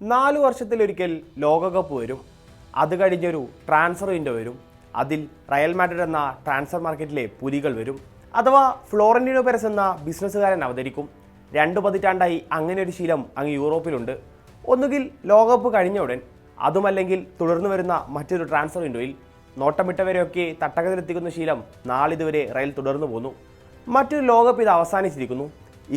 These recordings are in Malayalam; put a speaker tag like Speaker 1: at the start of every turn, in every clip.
Speaker 1: 4 വർഷത്തിലൊരിക്കൽ ലോകകപ്പ് വരും. അത് കഴിഞ്ഞൊരു ട്രാൻസ്ഫർ വിൻഡോ വരും. അതിൽ റയൽ മാഡ്രിഡ് എന്ന ട്രാൻസ്ഫർ മാർക്കറ്റിലെ പുലികൾ വരും. അഥവാ ഫ്ലോറന്റീനോ പെരസ് എന്ന ബിസിനസ്സുകാരൻ അവതരിക്കും. 2 പതിറ്റാണ്ടായി അങ്ങനെ ഒരു ശീലം അങ്ങ് യൂറോപ്പിലുണ്ട്. ഒന്നുകിൽ ലോകകപ്പ് കഴിഞ്ഞ ഉടൻ, അതുമല്ലെങ്കിൽ തുടർന്നു വരുന്ന മറ്റൊരു ട്രാൻസ്ഫർ വിൻഡോയിൽ നോട്ടമിട്ടവരെയൊക്കെ തട്ടകത്തിലെത്തിക്കുന്ന ശീലം നാളിതുവരെ റയൽ തുടർന്നു പോന്നു. മറ്റൊരു ലോകകപ്പ് ഇത് അവസാനിച്ചിരിക്കുന്നു.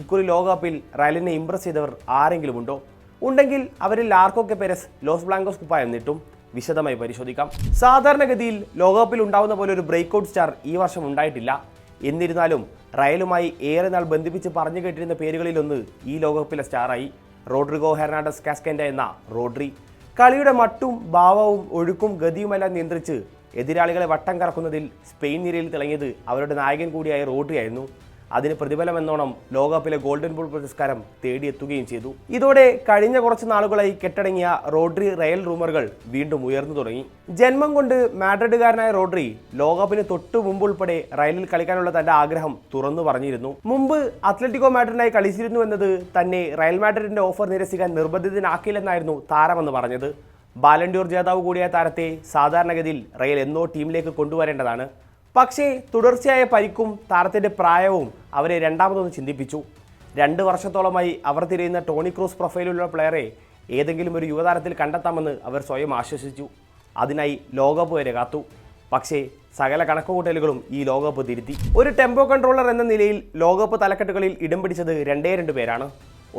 Speaker 1: ഇക്കുറി ലോകകപ്പിൽ റയലിനെ ഇംപ്രസ് ചെയ്തവർ ആരെങ്കിലും ഉണ്ടോ? ഉണ്ടെങ്കിൽ അവരിൽ ആർക്കൊക്കെ പെരസ് ലോസ് ബ്ലാങ്കോസ് കുപ്പായം നീട്ടും? വിശദമായി പരിശോധിക്കാം. സാധാരണഗതിയിൽ ലോകകപ്പിൽ ഉണ്ടാവുന്ന പോലെ ഒരു ബ്രേക്ക്ഔട്ട് സ്റ്റാർ ഈ വർഷം ഉണ്ടായിട്ടില്ല. എന്നിരുന്നാലും റയലുമായി ഏറെ നാൾ ബന്ധിപ്പിച്ച് പറഞ്ഞു കേട്ടിരുന്ന പേരുകളിലൊന്ന് ഈ ലോകകപ്പിലെ സ്റ്റാറായി. റോഡ്രിഗോ ഹെർണാണ്ടസ് കാസ്കെൻഡ എന്ന റോഡ്രി. കളിയുടെ മട്ടും ഭാവവും ഒഴുക്കും ഗതിയുമെല്ലാം നിയന്ത്രിച്ച് എതിരാളികളെ വട്ടം കറക്കുന്നതിൽ സ്പെയിൻ നിരയിൽ തിളങ്ങിയത് അവരുടെ നായകൻ കൂടിയായ റോഡ്രി ആയിരുന്നു. അതിന് പ്രതിഫലമെന്നോണം ലോകകപ്പിലെ ഗോൾഡൻ ബൂൾ പുരസ്കാരം തേടിയെത്തുകയും ചെയ്തു. ഇതോടെ കഴിഞ്ഞ കുറച്ച് നാളുകളായി കെട്ടടങ്ങിയ റോഡ്രി റയൽ റൂമറുകൾ വീണ്ടും ഉയർന്നു തുടങ്ങി. ജന്മം കൊണ്ട് മാഡ്രിഡുകാരനായ റോഡ്രി ലോകകപ്പിന് തൊട്ടു മുമ്പുൾപ്പെടെ റയലിൽ കളിക്കാനുള്ള തന്റെ ആഗ്രഹം തുറന്നു പറഞ്ഞിരുന്നു. മുമ്പ് അത്ലറ്റിക്കോ മാഡ്രിഡിനായി കളിച്ചിരുന്നു എന്നത് തന്നെ റയൽ മാഡ്രിഡിന്റെ ഓഫർ നിരസിക്കാൻ നിർബന്ധിതനാക്കില്ലെന്നായിരുന്നു താരമെന്ന് പറഞ്ഞത്. ബാലൻഡ്യോർ ജേതാവ് കൂടിയ താരത്തെ സാധാരണഗതിയിൽ റയൽ എന്നോ ടീമിലേക്ക് കൊണ്ടുവരേണ്ടതാണ്. പക്ഷേ തുടർച്ചയായ പരിക്കും താരത്തിൻ്റെ പ്രായവും അവരെ രണ്ടാമതൊന്ന് ചിന്തിപ്പിച്ചു. 2 വർഷത്തോളമായി അവർ തിരയുന്ന ടോണി ക്രൂസ് പ്രൊഫൈലുള്ള പ്ലെയറെ ഏതെങ്കിലും ഒരു യുവതാരത്തിൽ കണ്ടെത്താമെന്ന് അവർ സ്വയം ആശ്വസിച്ചു. അതിനായി ലോകകപ്പ് വരെ കാത്തു. പക്ഷേ സകല കണക്കുകൂട്ടലുകളും ഈ ലോകകപ്പ് തിരുത്തി. ഒരു ടെമ്പോ കൺട്രോളർ എന്ന നിലയിൽ ലോകകപ്പ് തലക്കെട്ടുകളിൽ ഇടം പിടിച്ചത് 2 പേരാണ്.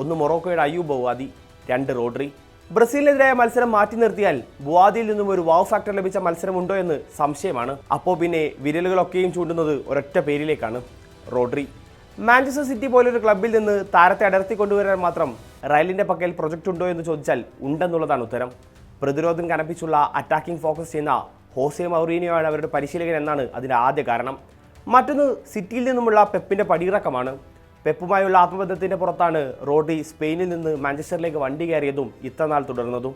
Speaker 1: ഒന്ന് മൊറോക്കോയുടെ അയ്യൂബ് ബൗവാദി, 2 റോഡ്രി. ബ്രസീലിനെതിരായ മത്സരം മാറ്റി നിർത്തിയാൽ ബുവാദിയിൽ നിന്നും ഒരു വാവ് ഫാക്ടർ ലഭിച്ച മത്സരമുണ്ടോ എന്ന് സംശയമാണ്. അപ്പോൾ പിന്നെ വിരലുകളൊക്കെയും ചൂണ്ടുന്നത് ഒരൊറ്റ പേരിലേക്കാണ്, റോഡ്രി. മാഞ്ചസ്റ്റർ സിറ്റി പോലൊരു ക്ലബ്ബിൽ നിന്ന് താരത്തെ അടർത്തി കൊണ്ടുവരാൻ മാത്രം റയലിൻ്റെ പക്കൽ പ്രൊജക്റ്റ് ഉണ്ടോ എന്ന് ചോദിച്ചാൽ ഉണ്ടെന്നുള്ളതാണ് ഉത്തരം. പ്രതിരോധം കനപ്പിച്ചുള്ള അറ്റാക്കിംഗ് ഫോക്കസ് ചെയ്യുന്ന ഹോസെ മൗറീനിയോയാണ് അവരുടെ പരിശീലകൻ എന്നാണ് അതിൻ്റെ ആദ്യ കാരണം. മറ്റൊന്ന് സിറ്റിയിൽ നിന്നുമുള്ള പെപ്പിൻ്റെ പടിയിറക്കമാണ്. പെപ്പുമായുള്ള ആത്മബന്ധത്തിൻ്റെ പുറത്താണ് റോഡ്രി സ്പെയിനിൽ നിന്ന് മാഞ്ചസ്റ്ററിലേക്ക് വണ്ടി കയറിയതും ഇത്രനാൾ തുടർന്നതും.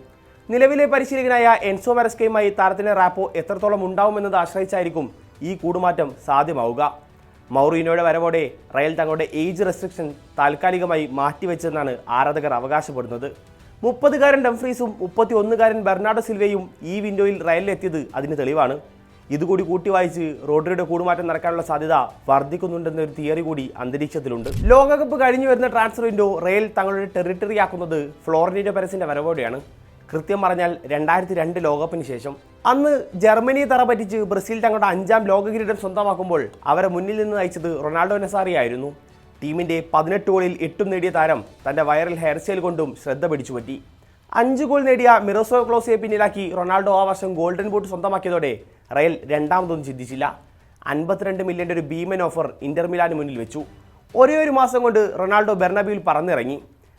Speaker 1: നിലവിലെ പരിശീലകനായ എൻസോ മരസ്കയുമായി താരത്തിൻ്റെ റാപ്പോ എത്രത്തോളം ഉണ്ടാവുമെന്നത് ആശ്രയിച്ചായിരിക്കും ഈ കൂടുമാറ്റം സാധ്യമാവുക. മൗറീനോയുടെ വരവോടെ റയൽ തങ്ങളുടെ ഏജ് റെസ്ട്രിക്ഷൻ താൽക്കാലികമായി മാറ്റിവെച്ചെന്നാണ് ആരാധകർ അവകാശപ്പെടുന്നത്. 30-കാരൻ ഡംഫ്രീസും 31-കാരൻ ബെർണാഡോ സിൽവയും ഈ വിൻഡോയിൽ റയലിലെത്തിയത് അതിന് തെളിവാണ്. ഇതുകൂടി കൂട്ടി വായിച്ച് റോഡ്രിയുടെ കൂടുമാറ്റം നടക്കാനുള്ള സാധ്യത വർദ്ധിക്കുന്നുണ്ടെന്നൊരു തിയറി കൂടി അന്തരീക്ഷത്തിലുണ്ട്. ലോകകപ്പ് കഴിഞ്ഞു വരുന്ന ട്രാൻസ്ഫർ വിൻഡോ റയൽ തങ്ങളുടെ ടെറിട്ടറി ആക്കുന്നത് ഫ്ലോറന്റീനോ പെരസിന്റെ വരവോടെയാണ്. കൃത്യം പറഞ്ഞാൽ 2002 ലോകകപ്പിന് ശേഷം. അന്ന് ജർമ്മനിയെ തറപറ്റിച്ച് ബ്രസീൽ തങ്ങളുടെ 5ാം ലോക കിരീടം സ്വന്തമാക്കുമ്പോൾ അവരെ മുന്നിൽ നിന്ന് നയിച്ചത് റൊണാൾഡോ നസാറി ആയിരുന്നു. ടീമിന്റെ 18 ഗോളിൽ 8 നേടിയ താരം തന്റെ വൈറൽ ഹെയർ സ്റ്റൈൽ കൊണ്ടും ശ്രദ്ധ പിടിച്ചുപറ്റി. 5 ഗോൾ നേടിയ മിറോസ്ലാവ് ക്ലോസയെ പിന്നിലാക്കി റൊണാൾഡോ ആ വർഷം ഗോൾഡൻ ബൂട്ട് സ്വന്തമാക്കിയതോടെ റയൽ രണ്ടാമതൊന്നും ചിന്തിച്ചില്ല. 52 മില്യൻ്റെ ഒരു ഭീമൻ ഓഫർ ഇന്റർ മിലാന് മുന്നിൽ വെച്ചു. ഒരു മാസം കൊണ്ട് റൊണാൾഡോ ബെർണബിയിൽ പറന്നിറങ്ങി.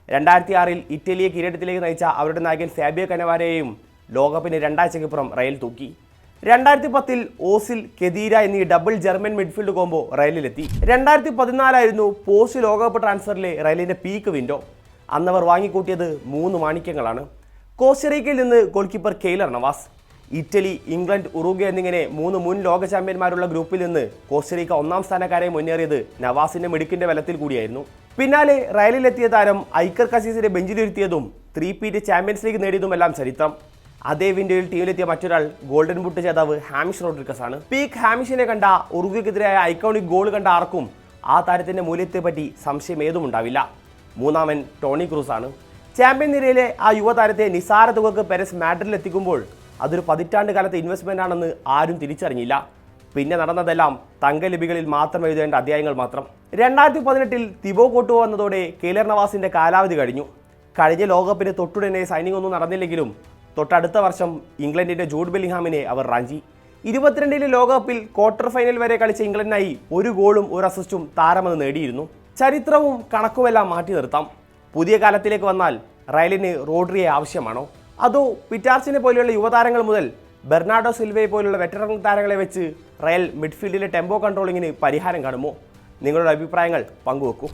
Speaker 1: 2006-ൽ ഇറ്റലിയെ കിരീടത്തിലേക്ക് നയിച്ച അവരുടെ നായകൻ ഫാബിയോ കനവാരയെയും ലോകകപ്പിന് 2 ആഴ്ചയ്ക്കപ്പുറം റയൽ തൂക്കി. 2010-ൽ ഓസിൽ, കെദീര എന്നീ ഡബിൾ ജർമ്മൻ മിഡ്ഫീൽഡ് കോംബോ റയലിലെത്തി. 2014 പോസ്റ്റ് ലോകകപ്പ് ട്രാൻസ്ഫറിലെ റയലിന്റെ പീക്ക് വിൻഡോ. അന്നവർ വാങ്ങിക്കൂട്ടിയത് 3 മാണിക്യങ്ങളാണ്. കോസ്റ്ററിക്കയിൽ നിന്ന് goalkeeper Keylor Navas. Italy, England, Uruguay എന്നിങ്ങനെ 3 മുൻ ലോക ചാമ്പ്യന്മാരുള്ള ഗ്രൂപ്പിൽ നിന്ന് കോസ്റ്ററിക്ക 1ാം സ്ഥാനക്കാരെ മുന്നേറിയത് നവാസിന്റെ മിടുക്കിന്റെ ബലത്തിൽ കൂടിയായിരുന്നു. പിന്നാലെ റയലിലെത്തിയ താരം ഐക്കർ കസീസിനെ ബെഞ്ചിലിരുത്തിയതും 3-പീറ്റ് ചാമ്പ്യൻസ് ലീഗ് നേടിയതുമെല്ലാം ചരിത്രം. അതേ വിൻഡോയിൽ ടീമിലെത്തിയ മറ്റൊരാൾ ഗോൾഡൻ ബൂട്ട് ജേതാവ് ഹാമിഷ് റോഡ്രിഗസ് ആണ്. പീക്ക് ഹാമിഷിനെ കണ്ട ഉറുഗ്വേക്കെതിരായ ഐക്കോണിക് ഗോൾ കണ്ട ആർക്കും ആ താരത്തിന്റെ മൂല്യത്തെപ്പറ്റി സംശയം ഏതുമുണ്ടാവില്ല. 3ാമൻ ടോണി ക്രൂസ് ആണ്. ചാമ്പ്യൻ നിരയിലെ ആ യുവതാരത്തെ നിസാര തുകക്ക് പെരസ് മാഡ്രിഡിൽ എത്തിക്കുമ്പോൾ അതൊരു പതിറ്റാണ്ട് കാലത്തെ ഇൻവെസ്റ്റ്മെന്റ് ആണെന്ന് ആരും തിരിച്ചറിഞ്ഞില്ല. പിന്നെ നടന്നതെല്ലാം തങ്കലിപികളിൽ മാത്രം എഴുതേണ്ട അധ്യായങ്ങൾ മാത്രം. 2018-ൽ തിബോ കോട്ടുവോ വന്നതോടെ കെയ്ലർ നവാസിന്റെ കാലാവധി കഴിഞ്ഞു. കഴിഞ്ഞ ലോകകപ്പിന് തൊട്ടുടനെ സൈനിങ് ഒന്നും നടന്നില്ലെങ്കിലും തൊട്ടടുത്ത വർഷം ഇംഗ്ലണ്ടിന്റെ ജൂഡ് ബെല്ലിംഗ്ഹാമിനെ അവർ റാഞ്ചി. 22-ലെ ലോകകപ്പിൽ ക്വാർട്ടർ ഫൈനൽ വരെ കളിച്ച ഇംഗ്ലണ്ടിനായി 1 ഗോളും 1 അസിസ്റ്റും താരമെന്ന് നേടിയിരുന്നു. ചരിത്രവും കണക്കുമെല്ലാം മാറ്റി നിർത്താം. പുതിയ കാലത്തിലേക്ക് വന്നാൽ റയലിന് റോഡ്രിയെ ആവശ്യമാണോ? അതോ പിറ്റാർസിനെ പോലെയുള്ള യുവതാരങ്ങൾ മുതൽ ബെർണാഡോ സിൽവയെ പോലുള്ള വെറ്ററൻ താരങ്ങളെ വെച്ച് റയൽ മിഡ്ഫീൽഡിലെ ടെമ്പോ കൺട്രോളിങ്ങിന് പരിഹാരം കാണുമോ? നിങ്ങളുടെ അഭിപ്രായങ്ങൾ പങ്കുവെക്കൂ.